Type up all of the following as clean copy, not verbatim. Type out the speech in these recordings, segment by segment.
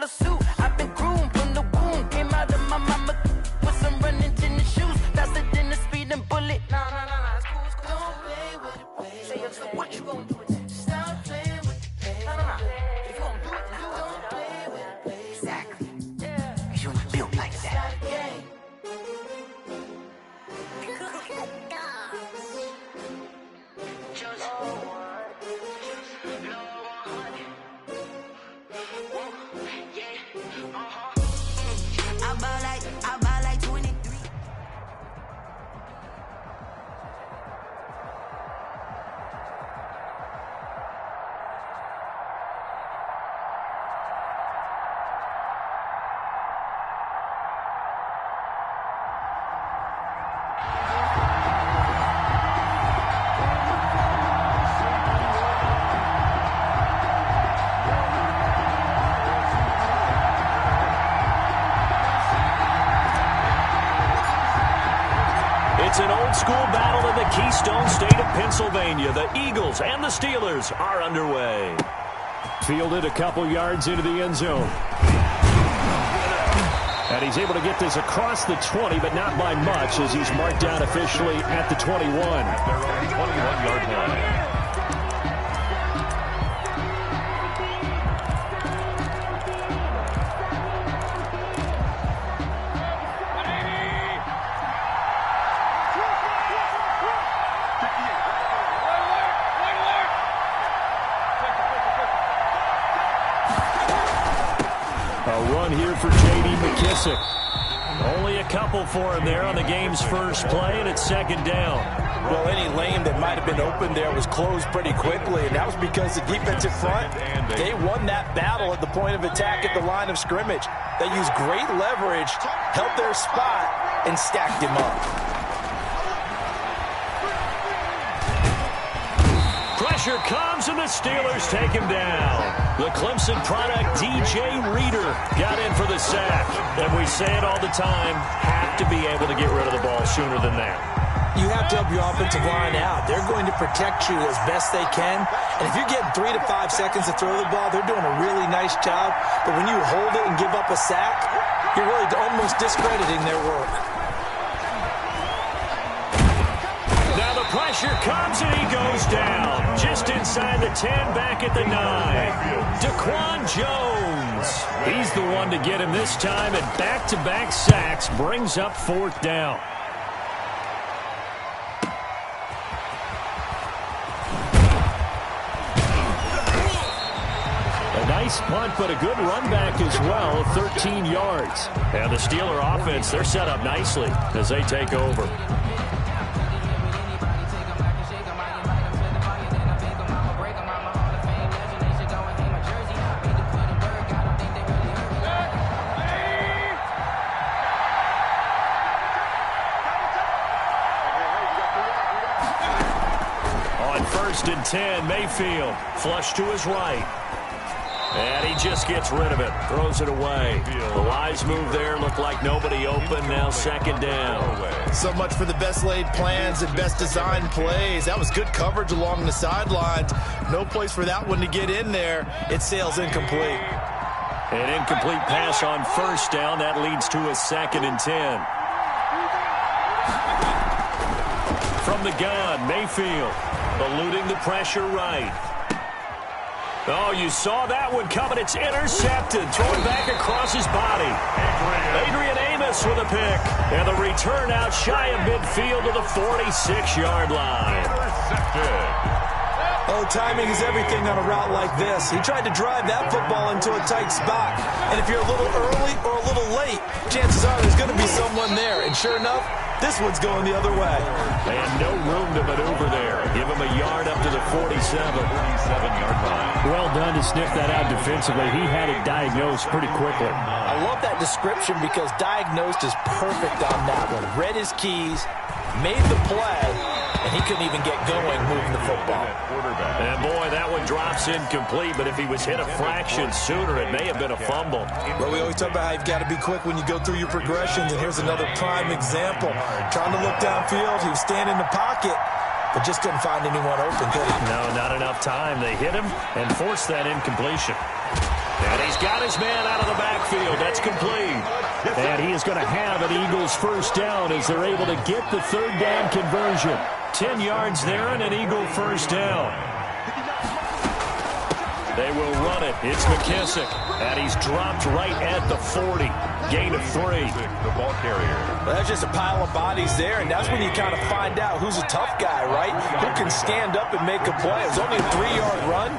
suit. I've been groomed from the womb. Came out of my mama with some running tennis shoes. Faster than a speeding bullet. Nah, it's cool, it's cool. Don't play with it, play. So what you gonna do with it? Stop playing with it, play. Nah. If you gonna do it, then don't play with it, play. Exactly. Yeah. Cause you ain't built like that. I buy like 23. It's an old-school battle in the Keystone State of Pennsylvania. The Eagles and the Steelers are underway. Fielded a couple yards into the end zone. And he's able to get this across the 20, but not by much, as he's marked down officially at the 21. They're on the 21-yard line. A run here for J.D. McKissick. Only a couple for him there on the game's first play, and it's second down. Well, any lane that might have been open there was closed pretty quickly, and that was because the defensive front, they won that battle at the point of attack at the line of scrimmage. They used great leverage, held their spot, and stacked him up. Pressure comes, and the Steelers take him down. The Clemson product, DJ Reader, got in for the sack. And we say it all the time, have to be able to get rid of the ball sooner than that. You have to help your offensive line out. They're going to protect you as best they can. And if you're getting 3 to 5 seconds to throw the ball, they're doing a really nice job. But when you hold it and give up a sack, you're really almost discrediting their work. Now the pressure comes, and he goes down. Just inside the 10, back at the 9. Daquan Jones. He's the one to get him this time, and back-to-back sacks brings up fourth down. A nice punt, but a good run back as well, 13 yards. And the Steeler offense, they're set up nicely as they take over. First and 10, Mayfield, flush to his right. And he just gets rid of it, throws it away. The wise move there, looked like nobody open, now second down. So much for the best laid plans and best designed plays. That was good coverage along the sidelines. No place for that one to get in there. It sails incomplete. An incomplete pass on first down, that leads to a second and 10. From the gun, Mayfield. Eluding the pressure right. Oh, you saw that one coming. It's intercepted. Thrown back across his body. Adrian Amos with a pick. And the return out shy of midfield to the 46-yard line. Oh, timing is everything on a route like this. He tried to drive that football into a tight spot. And if you're a little early or a little late, chances are there's going to be someone there. And sure enough, this one's going the other way. And no room to maneuver there. Give him a yard up to the 47-yard line. Well done to sniff that out defensively. He had it diagnosed pretty quickly. I love that description because diagnosed is perfect on that one. Read his keys, made the play, and he couldn't even get going moving the football. And boy, that one drops incomplete, but if he was hit a fraction sooner, it may have been a fumble. Well, we always talk about how you've got to be quick when you go through your progressions, and here's another prime example. Trying to look downfield, he was standing in the pocket, but just couldn't find anyone open, could he? No, not enough time. They hit him and forced that incompletion. And he's got his man out of the complete. And he is going to have an Eagles first down as they're able to get the third down conversion. 10 yards there and an Eagle first down. They will run it. It's McKissick. And he's dropped right at the 40. Gain of 3. The ball carrier. Well, that's just a pile of bodies there, and that's when you kind of find out who's a tough guy, right? Who can stand up and make a play. It was only a 3-yard run,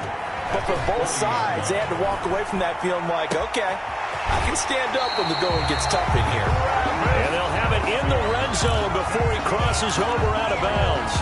but for both sides, they had to walk away from that feeling like, okay, I can stand up when the going gets tough in here. And they'll have it in the red zone before he crosses over out of bounds.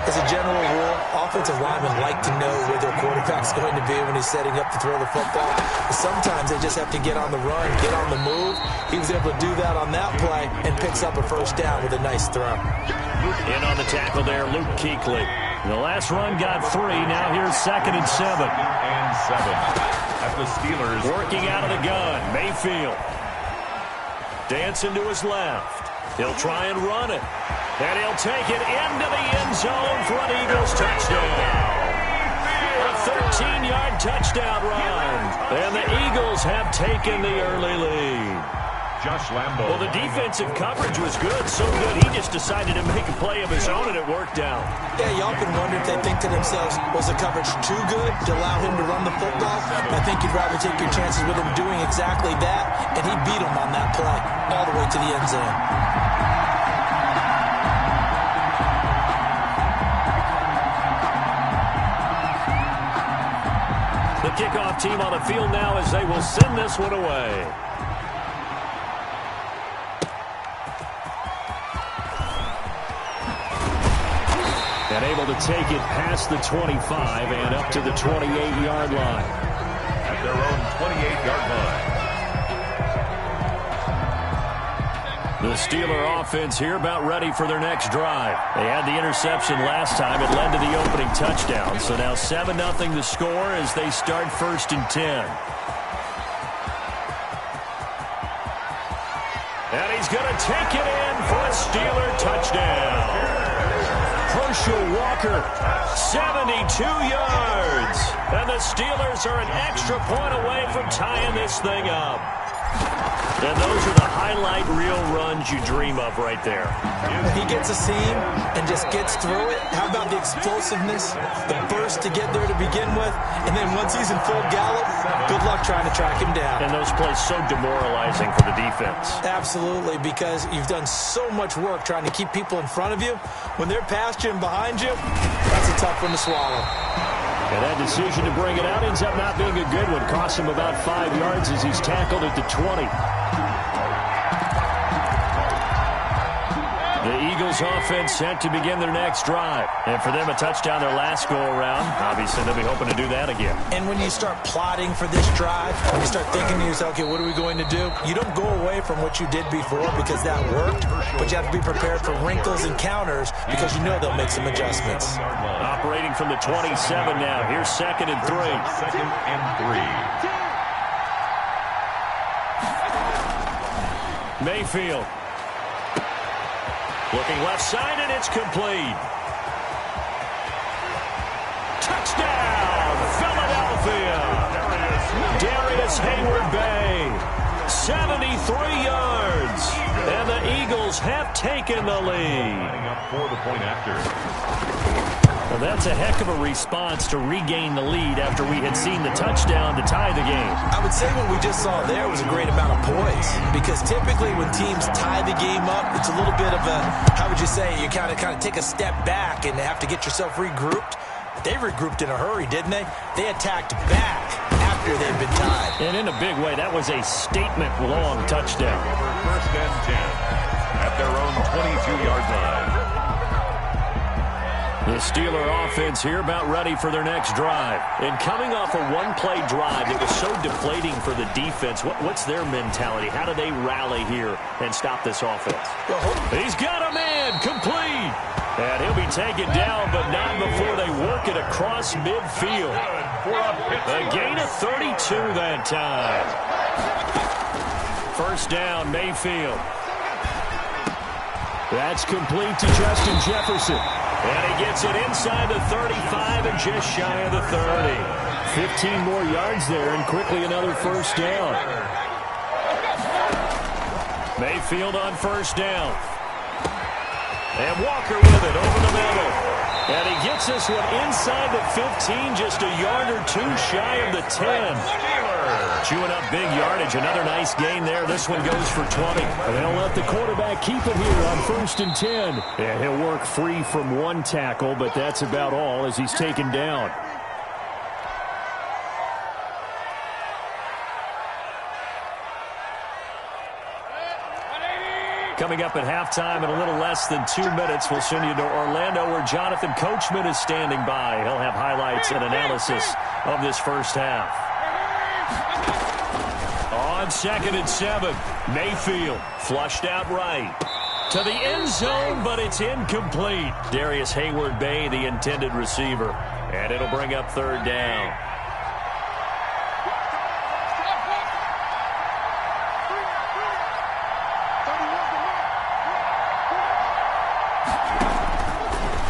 As a general rule, offensive linemen like to know where their quarterback's going to be when he's setting up to throw the football. But sometimes they just have to get on the run, get on the move. He was able to do that on that play and picks up a first down with a nice throw. In on the tackle there, Luke Kuechly. The last run got 3. Now here's 2nd and 7. And 7 at the Steelers. Working out of the gun, Mayfield. Dancing to his left. He'll try and run it. And he'll take it into the end zone for an Eagles touchdown. A 13-yard touchdown run. And the Eagles have taken the early lead. Josh Lambo. Well, the defensive coverage was good, so good he just decided to make a play of his own, and it worked out. Yeah, you often wonder if they think to themselves, was the coverage too good to allow him to run the football? I think you'd rather take your chances with him doing exactly that, and he beat him on that play all the way to the end zone. The kickoff team on the field now as they will send this one away. And able to take it past the 25 and up to the 28-yard line. At their own 28-yard line. The Steeler offense here about ready for their next drive. They had the interception last time. It led to the opening touchdown. So now 7-0 the score as they start 1st and 10. And he's going to take it in for a Steeler touchdown. Herschel Walker, 72 yards. And the Steelers are an extra point away from tying this thing up. And those are the highlight reel runs you dream of right there. He gets a seam and just gets through it. How about the explosiveness, the burst to get there to begin with, and then once he's in full gallop, good luck trying to track him down. And those plays so demoralizing for the defense. Absolutely, because you've done so much work trying to keep people in front of you. When they're past you and behind you, that's a tough one to swallow. And that decision to bring it out ends up not being a good one. Costs him about 5 yards as he's tackled at the 20. The Eagles offense set to begin their next drive. And for them, a touchdown their last go-around. Obviously, they'll be hoping to do that again. And when you start plotting for this drive, when you start thinking to yourself, okay, what are we going to do? You don't go away from what you did before because that worked, but you have to be prepared for wrinkles and counters because you know they'll make some adjustments. Operating from the 27 now. Here's 2nd and 3. 2nd and 3. Mayfield. Looking left side, and it's complete. Touchdown, Philadelphia. Darius Hayward-Bay, 73 yards. And the Eagles have taken the lead. For the point after. Well, that's a heck of a response to regain the lead after we had seen the touchdown to tie the game. I would say what we just saw there was a great amount of poise because typically when teams tie the game up, it's a little bit of a, how would you say, you kind of take a step back and have to get yourself regrouped. They regrouped in a hurry, didn't they? They attacked back after they'd been tied. And in a big way, that was a statement-long touchdown. 1st and 10 at their own 22-yard line. The Steeler offense here about ready for their next drive. And coming off a one-play drive that was so deflating for the defense, what's their mentality? How do they rally here and stop this offense? He's got a man complete. And he'll be taken down, but not before they work it across midfield. A gain of 32 that time. 1st down, Mayfield. That's complete to Justin Jefferson. And he gets it inside the 35 and just shy of the 30. 15 more yards there and quickly another 1st down. Mayfield on first down. And Walker with it over the middle. And he gets this one inside the 15, just a yard or two shy of the 10. Chewing up big yardage. Another nice gain there. This one goes for 20. They'll let the quarterback keep it here on 1st and 10. Yeah, he'll work free from one tackle, but that's about all as he's taken down. Coming up at halftime in a little less than 2 minutes, we'll send you to Orlando where Jonathan Coachman is standing by. He'll have highlights and analysis of this first half. On 2nd and 7, Mayfield flushed out right to the end zone, but it's incomplete. Darius Hayward-Bay, the intended receiver, and it'll bring up 3rd down.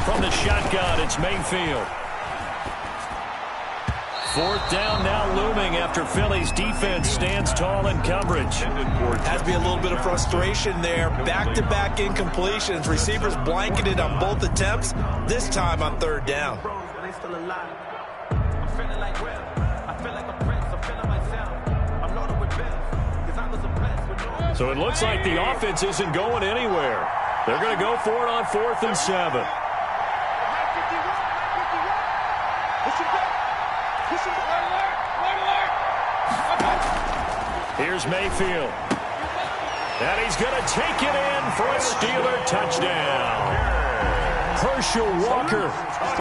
From the shotgun, it's Mayfield. 4th down now looming after Philly's defense stands tall in coverage. Has to be a little bit of frustration there. Back-to-back incompletions. Receivers blanketed on both attempts, this time on 3rd down. So it looks like the offense isn't going anywhere. They're going to go for it on 4th and 7. Here's Mayfield. And he's going to take it in for a Steeler touchdown. Herschel Walker.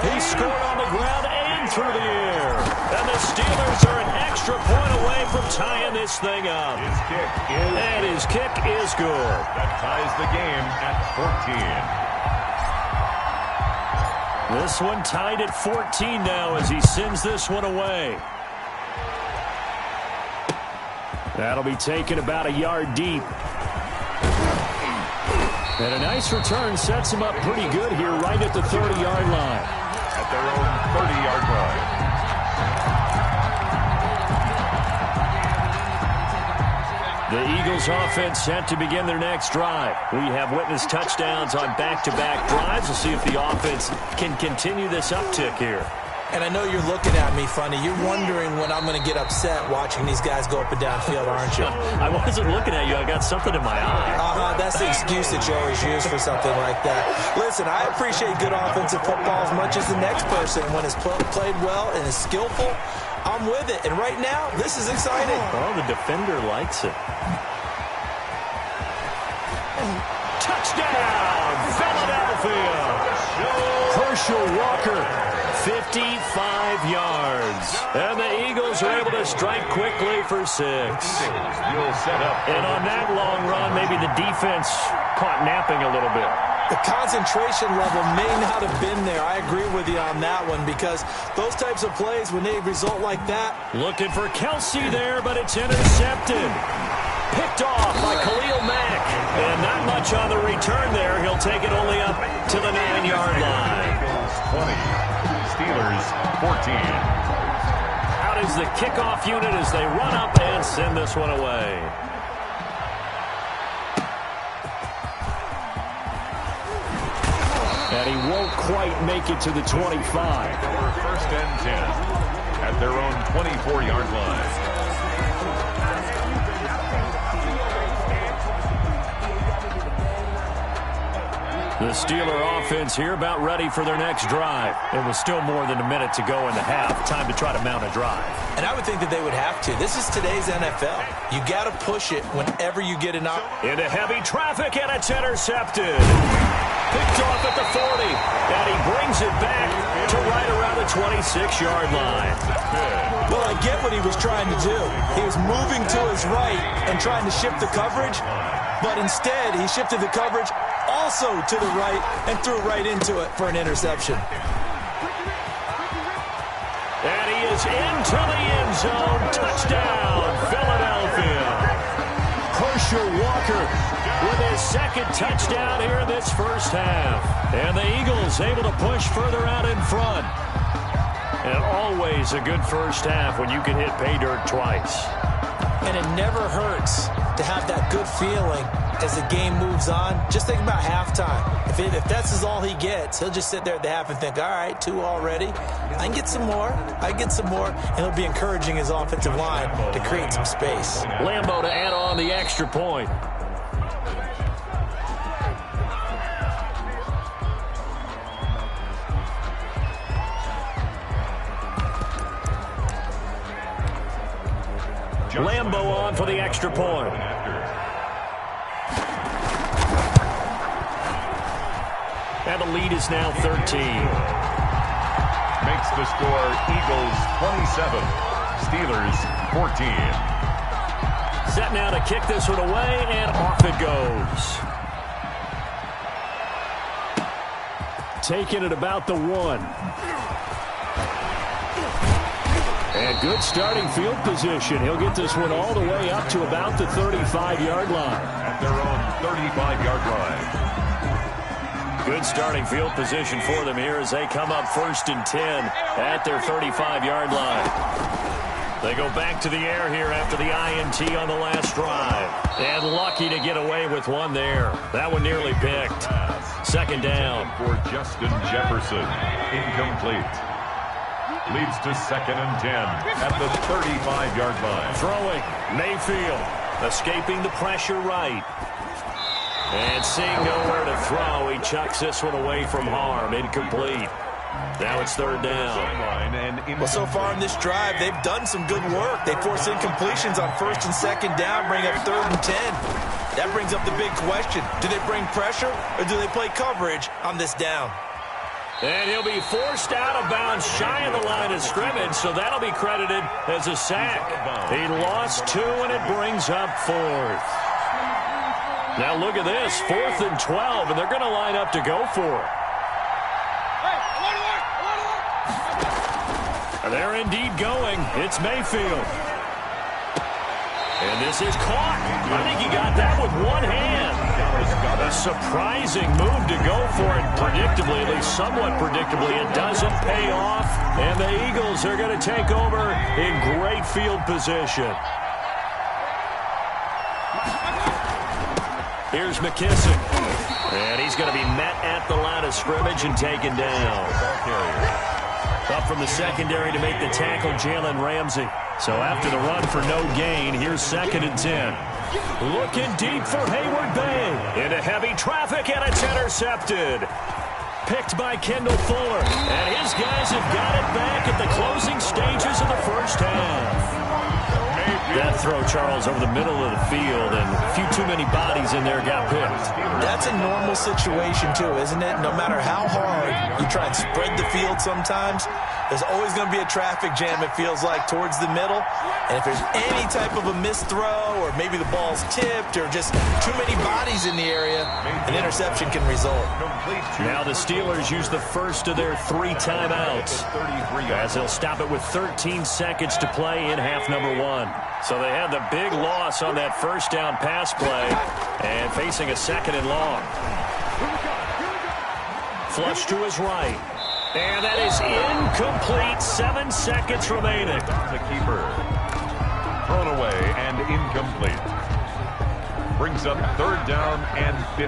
He scored on the ground and through the air. And the Steelers are an extra point away from tying this thing up. And his kick is good. That ties the game at 14. This one tied at 14 now as he sends this one away. That'll be taken about a yard deep. And a nice return sets him up pretty good here right at the 30-yard line. At their own 30-yard line. The Eagles offense set to begin their next drive. We have witnessed touchdowns on back-to-back drives. We'll see if the offense can continue this uptick here. And I know you're looking at me funny. You're wondering when I'm going to get upset watching these guys go up and down field, aren't you? I wasn't looking at you. I got something in my eye. That's the excuse that you always use for something like that. Listen, I appreciate good offensive football as much as the next person. When it's played well and is skillful, I'm with it. And right now, this is exciting. Oh, the defender likes it. Touchdown, Philadelphia. Herschel Walker. 55 yards. And the Eagles are able to strike quickly for 6. And on that long run, maybe the defense caught napping a little bit. The concentration level may not have been there. I agree with you on that one because those types of plays, when they result like that. Looking for Kelsey there, but it's intercepted. Picked off by Khalil Mack. And not much on the return there. He'll take it only up to the 9-yard line. 20. Steelers 14. Out is the kickoff unit as they run up and send this one away. And he won't quite make it to the 25. 1st and 10 at their own 24-yard line. The Steeler offense here about ready for their next drive. It was still more than a minute to go in the half. Time to try to mount a drive. And I would think that they would have to. This is today's NFL. You got to push it whenever you get an into heavy traffic, and it's intercepted. Picked off at the 40. And he brings it back to right around the 26-yard line. Well, I get what he was trying to do. He was moving to his right and trying to shift the coverage. But instead, he shifted the coverage also to the right and threw right into it for an interception. And he is into the end zone. Touchdown, Philadelphia. Herschel Walker with his 2nd touchdown here in this first half. And the Eagles able to push further out in front. And always a good first half when you can hit pay dirt twice. And it never hurts to have that good feeling as the game moves on, just think about halftime. If that's all he gets, he'll just sit there at the half and think, all right, 2 already. I can get some more. And he'll be encouraging his offensive line to create some space. Lambo to add on the extra point. Lambo on for the extra point. And the lead is now 13. Makes the score Eagles 27, Steelers 14. Set now to kick this one away, and off it goes. Taking it about the 1. And good starting field position. He'll get this one all the way up to about the 35-yard line. At their own 35-yard line. Good starting field position for them here as they come up 1st and 10 at their 35-yard line. They go back to the air here after the INT on the last drive. And lucky to get away with one there. That one nearly picked. 2nd down. For Justin Jefferson. Incomplete. Leads to 2nd and 10 at the 35-yard line. Throwing. Mayfield escaping the pressure right. And seeing nowhere to throw, he chucks this one away from harm. Incomplete. Now it's 3rd down. Well, so far in this drive, they've done some good work. They force incompletions on 1st and 2nd down, bring up 3rd and 10. That brings up the big question. Do they bring pressure or do they play coverage on this down? And he'll be forced out of bounds shy of the line of scrimmage, so that'll be credited as a sack. He lost 2, and it brings up 4th. Now look at this, 4th and 12, and they're going to line up to go for it. They're indeed going. It's Mayfield. And this is caught. I think he got that with one hand. A surprising move to go for it predictably, at least somewhat predictably. It doesn't pay off, and the Eagles are going to take over in great field position. Here's McKissick. And he's going to be met at the line of scrimmage and taken down. Up from the secondary to make the tackle, Jalen Ramsey. So after the run for no gain, here's 2nd and 10. Looking deep for Hayward Bay. Into heavy traffic, and it's intercepted. Picked by Kendall Fuller. And his guys have got it back at the closing stages of the 1st half. That throw, Charles, over the middle of the field, and a few too many bodies in there got picked. That's a normal situation, too, isn't it? No matter how hard you try and spread the field sometimes, there's always going to be a traffic jam, it feels like, towards the middle. And if there's any type of a missed throw, or maybe the ball's tipped, or just too many bodies in the area, an interception can result. Now the Steelers use the first of their 3 timeouts, as they'll stop it with 13 seconds to play in half number 1. So they had the big loss on that 1st down pass play, and facing a 2nd and long. Flush to his right. And that is incomplete. 7 seconds remaining. The keeper. Thrown away and incomplete. Brings up 3rd down and 15.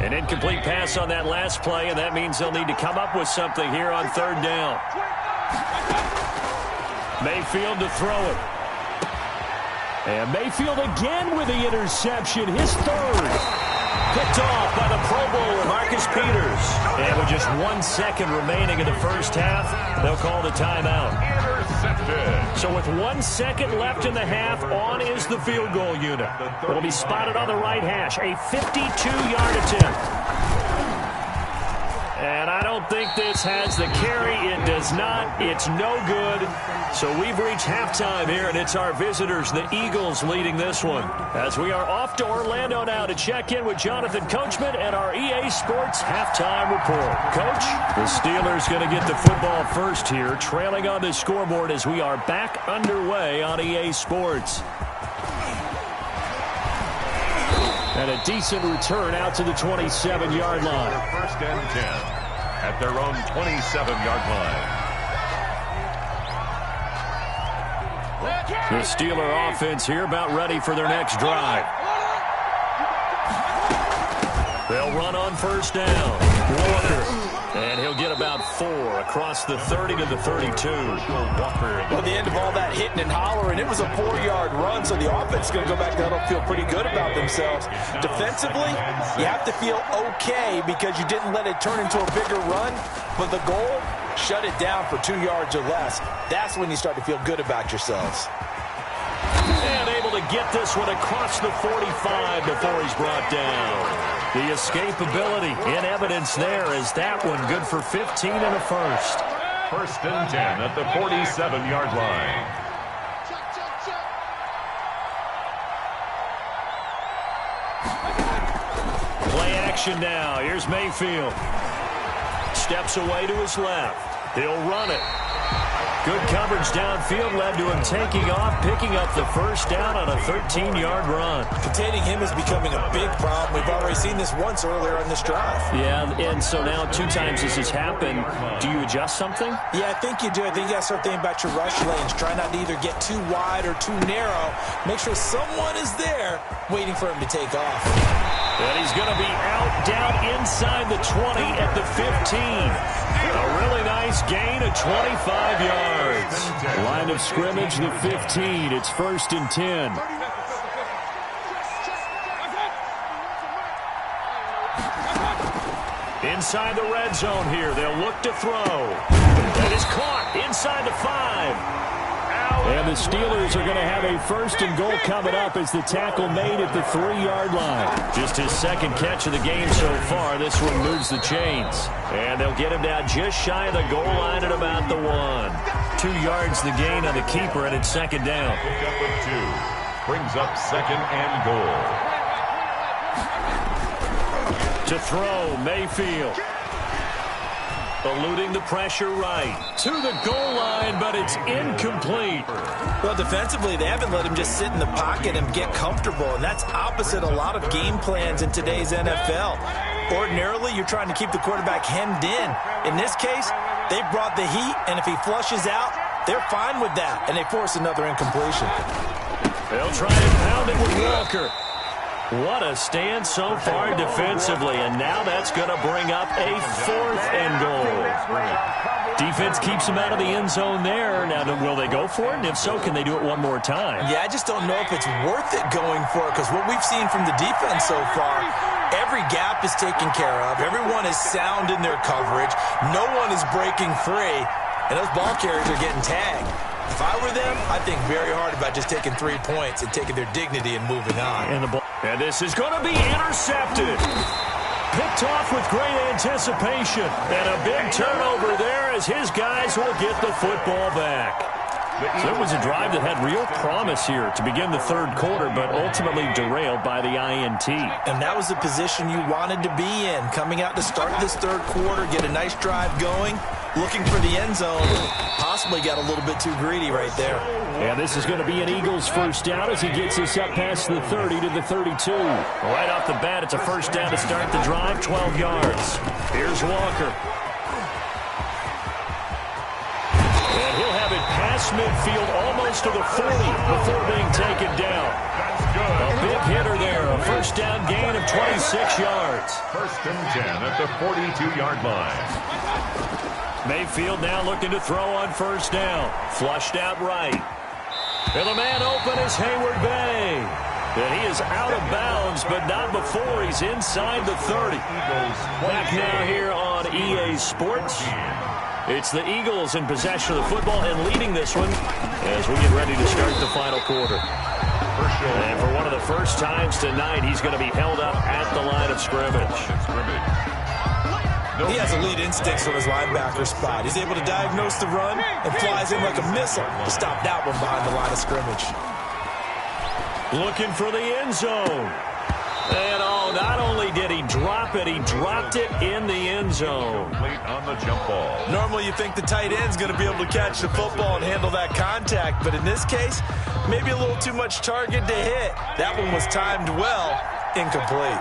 An incomplete pass on that last play, and that means they'll need to come up with something here on 3rd down. Mayfield to throw it. And Mayfield again with the interception, his 3rd. Picked off by the Pro Bowler, Marcus Peters. And with just 1 second remaining in the 1st half, they'll call the timeout. Intercepted. So with 1 second left in the half, on is the field goal unit. It'll be spotted on the right hash, a 52-yard attempt. And I don't think this has the carry. It does not. It's no good. So we've reached halftime here, and it's our visitors, the Eagles, leading this one. As we are off to Orlando now to check in with Jonathan Coachman and our EA Sports halftime report. Coach, the Steelers going to get the football first here, trailing on the scoreboard as we are back underway on EA Sports. And a decent return out to the 27-yard line. 1st and 10 at their own 27-yard line. The Steeler offense here about ready for their next drive. They'll run on first down. Walker. And he'll get about 4 across the 30 to the 32. Well, the end of all that hitting and hollering, it was a 4-yard run, so the offense is going to go back there and feel pretty good about themselves. Defensively, you have to feel okay because you didn't let it turn into a bigger run, but the goal, shut it down for 2 yards or less. That's when you start to feel good about yourselves. And able to get this one across the 45 before he's brought down. The escapability in evidence there is that one good for 15 and a first. 1st and 10 at the 47-yard line. Play action now. Here's Mayfield. Steps away to his left. He'll run it. Good coverage downfield led to him taking off, picking up the first down on a 13-yard run. Containing him is becoming a big problem. We've already seen this once earlier on this drive. Yeah, and so now 2 times this has happened. Do you adjust something? Yeah, I think you do. I think you got to start thinking about your rush lanes. Try not to either get too wide or too narrow. Make sure someone is there waiting for him to take off. And he's going to be out down inside the 20 at the 15. A really nice gain of 25 yards. Line of scrimmage, the 15. It's 1st and 10. Inside the red zone here. They'll look to throw. That is caught inside the 5. And the Steelers are going to have a 1st and goal coming up as the tackle made at the 3-yard line. Just his second catch of the game so far. This one moves the chains. And they'll get him down just shy of the goal line at about the 1. 2 yards the gain on the keeper, and it's 2nd down. Pick up of 2. Brings up 2nd and goal. To throw, Mayfield. Eluding the pressure right. To the goal line, but it's incomplete. Well, defensively, they haven't let him just sit in the pocket and get comfortable, and that's opposite a lot of game plans in today's NFL. Ordinarily, you're trying to keep the quarterback hemmed in. In this case, they brought the heat, and if he flushes out, they're fine with that, and they force another incompletion. They'll try and pound it with Walker. What a stand so far defensively, and now that's going to bring up a 4th and goal. Defense keeps him out of the end zone there. Now, will they go for it? And if so, can they do it one more time? Yeah, I just don't know if it's worth it going for it, because what we've seen from the defense so far, every gap is taken care of. Everyone is sound in their coverage. No one is breaking free, and those ball carriers are getting tagged. If I were them, I'd think very hard about just taking 3 points and taking their dignity and moving on. And this is going to be intercepted. Picked off with great anticipation. And a big turnover there as his guys will get the football back. So it was a drive that had real promise here to begin the 3rd quarter, but ultimately derailed by the INT. And that was the position you wanted to be in. Coming out to start this 3rd quarter, get a nice drive going, looking for the end zone. Possibly got a little bit too greedy right there. And this is going to be an Eagles 1st down as he gets us up past the 30 to the 32. Right off the bat, it's a 1st down to start the drive, 12 yards. Here's Walker. And he'll have it past midfield almost to the 40 before being taken down. A big hitter there, a 1st down gain of 26 yards. 1st and 10 at the 42-yard line. Mayfield now looking to throw on 1st down. Flushed out right. And the man open is Hayward Bay. And he is out of bounds, but not before he's inside the 30. Back now here on EA Sports. It's the Eagles in possession of the football and leading this one as we get ready to start the final quarter. And for one of the first times tonight, he's going to be held up at the line of scrimmage. He has elite instincts from his linebacker spot. He's able to diagnose the run and flies in like a missile to stop that one behind the line of scrimmage. Looking for the end zone. And not only did he drop it, he dropped it in the end zone. On the jump ball. Normally you think the tight end's going to be able to catch the football and handle that contact, but in this case, maybe a little too much target to hit. That one was timed well, incomplete.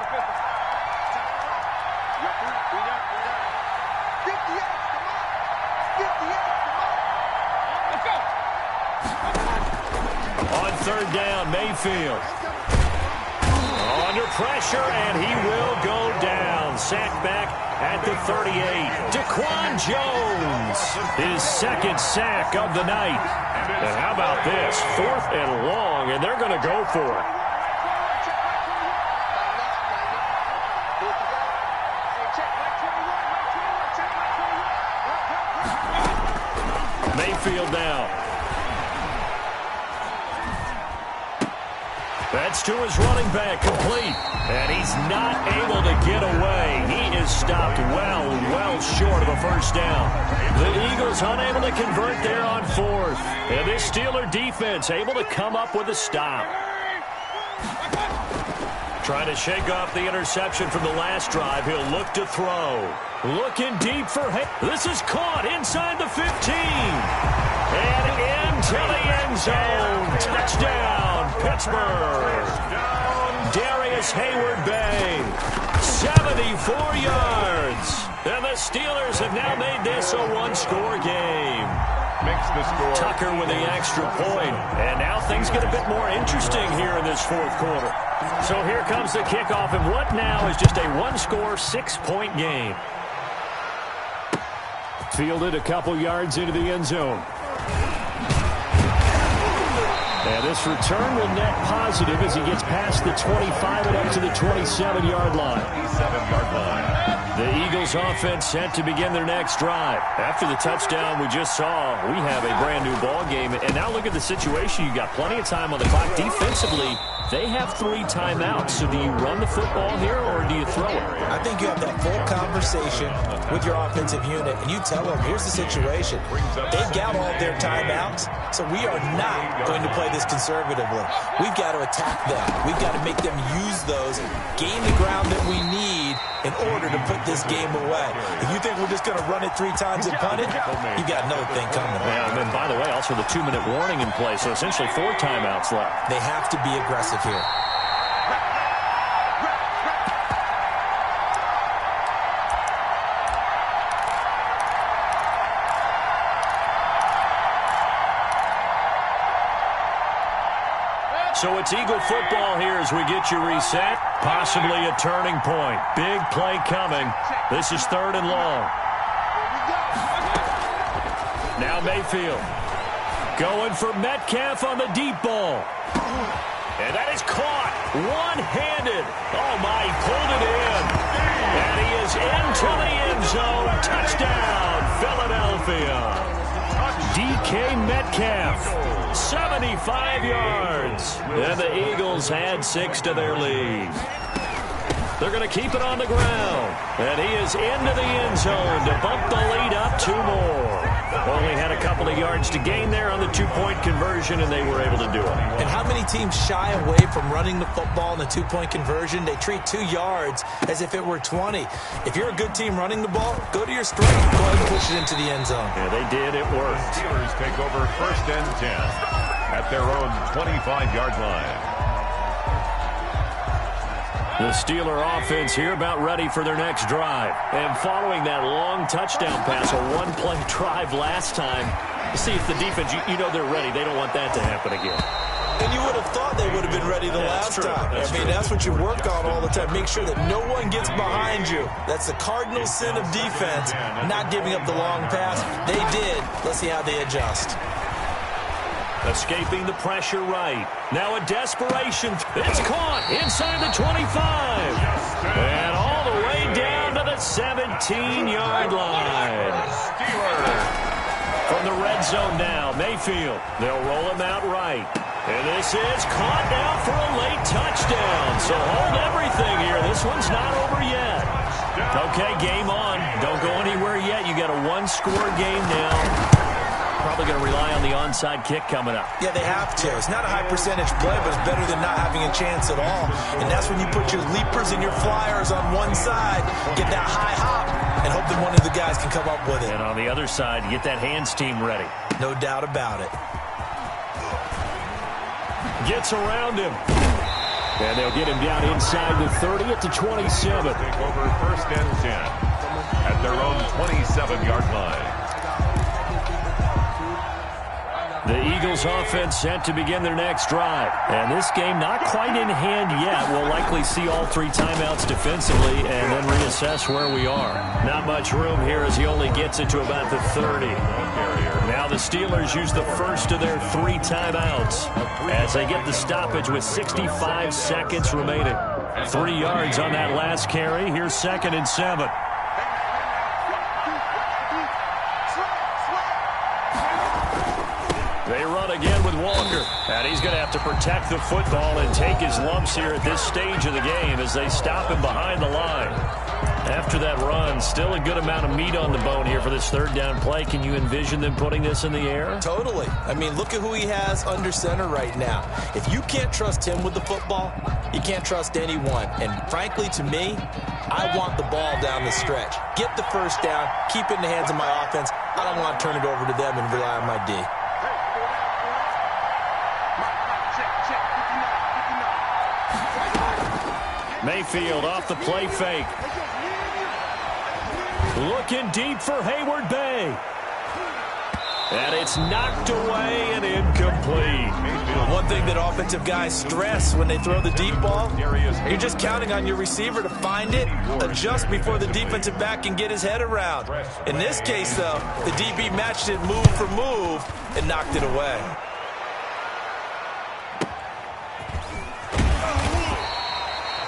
On 3rd down, Mayfield. On Under pressure, and he will go down. Sacked back at the 38. Daquan Jones, his second sack of the night. And how about this? 4th and long, and they're going to go for it. Mayfield now. That's to his running back, complete. And he's not able to get away. He is stopped well short of a first down. The Eagles unable to convert there on 4th. And this Steeler defense able to come up with a stop. Trying to shake off the interception from the last drive. He'll look to throw. Looking deep for this is caught inside the 15. And into the end zone. Touchdown, Pittsburgh. Darius Hayward-Bay, 74 yards. And the Steelers have now made this a one-score game. Makes the score. Tucker with the extra point. And now things get a bit more interesting here in this 4th quarter. So here comes the kickoff, and what now is just a one-score, 6-point game. Fielded a couple yards into the end zone. And this return will net positive as he gets past the 25 and up to the 27-yard line. 27-yard line. The Eagles offense set to begin their next drive. After the touchdown we just saw, we have a brand new ball game. And now look at the situation. You got plenty of time on the clock. Defensively, they have 3 timeouts. So do you run the football here or do you throw it? I think you have that full conversation with your offensive unit, and you tell them, here's the situation. They've got all their timeouts, so we are not going to play this conservatively. We've got to attack them. We've got to make them use those, gain the ground that we need in order to put this game away. If you think we're just going to run it 3 times and punt it, you got another thing coming. Yeah, and then, by the way, also the 2-minute warning in play, so essentially 4 timeouts left. They have to be aggressive here. So it's Eagle football here as we get you reset. Possibly a turning point. Big play coming. This is 3rd and long. Now Mayfield. Going for Metcalf on the deep ball. And that is caught. One-handed. Oh, my, he pulled it in. And he is into the end zone. Touchdown, Philadelphia. DK Metcalf, 75 yards. And the Eagles add 6 to their lead. They're going to keep it on the ground. And he is into the end zone to bump the lead up 2 more. Only had a couple of yards to gain there on the 2-point conversion, and they were able to do it. And how many teams shy away from running the football in the 2-point conversion? They treat 2 yards as if it were 20. If you're a good team running the ball, go to your strength. Go ahead and push it into the end zone. Yeah, they did. It worked. Steelers take over 1st and 10 at their own 25-yard line. The Steeler offense here about ready for their next drive. And following that long touchdown pass, a 1-play drive last time, you see if the defense, you know they're ready. They don't want that to happen again. And you would have thought they would have been ready the last time. That's what you work on all the time. Make sure that no one gets behind you. That's the cardinal sin of defense, not giving up the long pass. They did. Let's see how they adjust. Escaping the pressure right. Now a desperation. It's caught inside the 25. And all the way down to the 17-yard line. From the red zone now, Mayfield. They'll roll him out right. And this is caught now for a late touchdown. So hold everything here. This one's not over yet. Okay, game on. Don't go anywhere yet. You got a 1-score game now. Probably going to rely on the onside kick coming up. Yeah, they have to. It's not a high percentage play, but it's better than not having a chance at all. And that's when you put your leapers and your flyers on one side, get that high hop, and hope that one of the guys can come up with it. And on the other side, get that hands team ready. No doubt about it. Gets around him. And they'll get him down inside the 30 at the 27. Take over 1st and 10 at their own 27-yard line. The Eagles offense set to begin their next drive. And this game not quite in hand yet. We'll likely see all 3 timeouts defensively and then reassess where we are. Not much room here as he only gets it to about the 30. Now the Steelers use the first of their 3 timeouts as they get the stoppage with 65 seconds remaining. 3 yards on that last carry. Here's 2nd and 7. They run again with Walker. And he's going to have to protect the football and take his lumps here at this stage of the game as they stop him behind the line. After that run, still a good amount of meat on the bone here for this 3rd down play. Can you envision them putting this in the air? Totally. I mean, look at who he has under center right now. If you can't trust him with the football, you can't trust anyone. And frankly, to me, I want the ball down the stretch. Get the 1st down, keep it in the hands of my offense. I don't want to turn it over to them and rely on my D. Mayfield off the play fake. Looking deep for Hayward Bay. And it's knocked away and incomplete. One thing that offensive guys stress when they throw the deep ball, you're just counting on your receiver to find it, adjust before the defensive back can get his head around. In this case, though, the DB matched it move for move and knocked it away.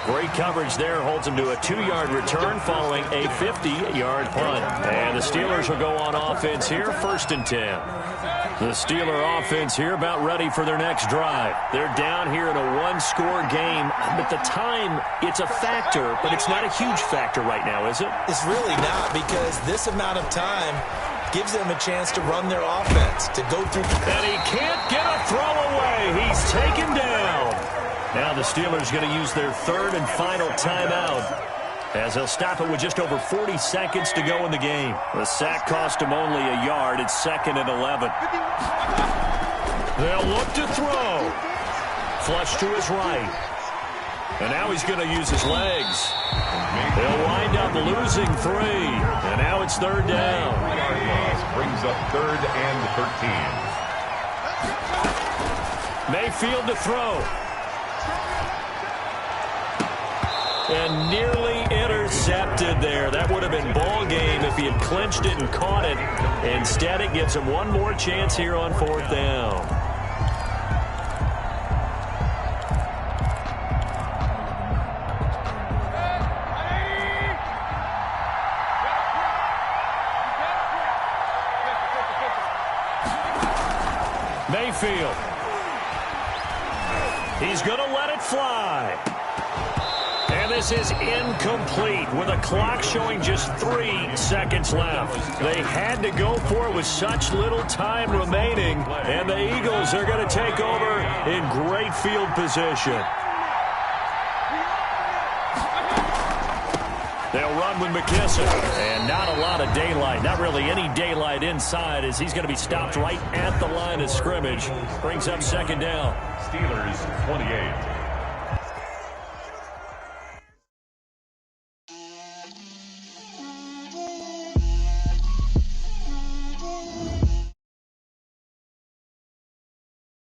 Great coverage there. Holds him to a 2-yard return following a 50-yard punt. And the Steelers will go on offense here, 1st and 10. The Steeler offense here about ready for their next drive. They're down here in a 1-score game. But the time, it's a factor, but it's not a huge factor right now, is it? It's really not, because this amount of time gives them a chance to run their offense, to go through. And he can't get a throw away. He's taken down. Now the Steelers going to use their 3rd and final timeout as they'll stop it with just over 40 seconds to go in the game. The sack cost him only a yard. It's 2nd and 11. They'll look to throw. Flush to his right. And now he's going to use his legs. They'll wind up losing 3. And now it's 3rd down. Brings up 3rd and 13. Mayfield to throw. And nearly intercepted there. That would have been ball game if he had clinched it and caught it. Instead, it gives him one more chance here on 4th down. Mayfield. He's going to let it fly. And this is incomplete with a clock showing just 3 seconds left. They had to go for it with such little time remaining, and the Eagles are going to take over in great field position. They'll run with McKissick, and not a lot of daylight, not really any daylight inside as he's going to be stopped right at the line of scrimmage. Brings up 2nd down. Steelers 28.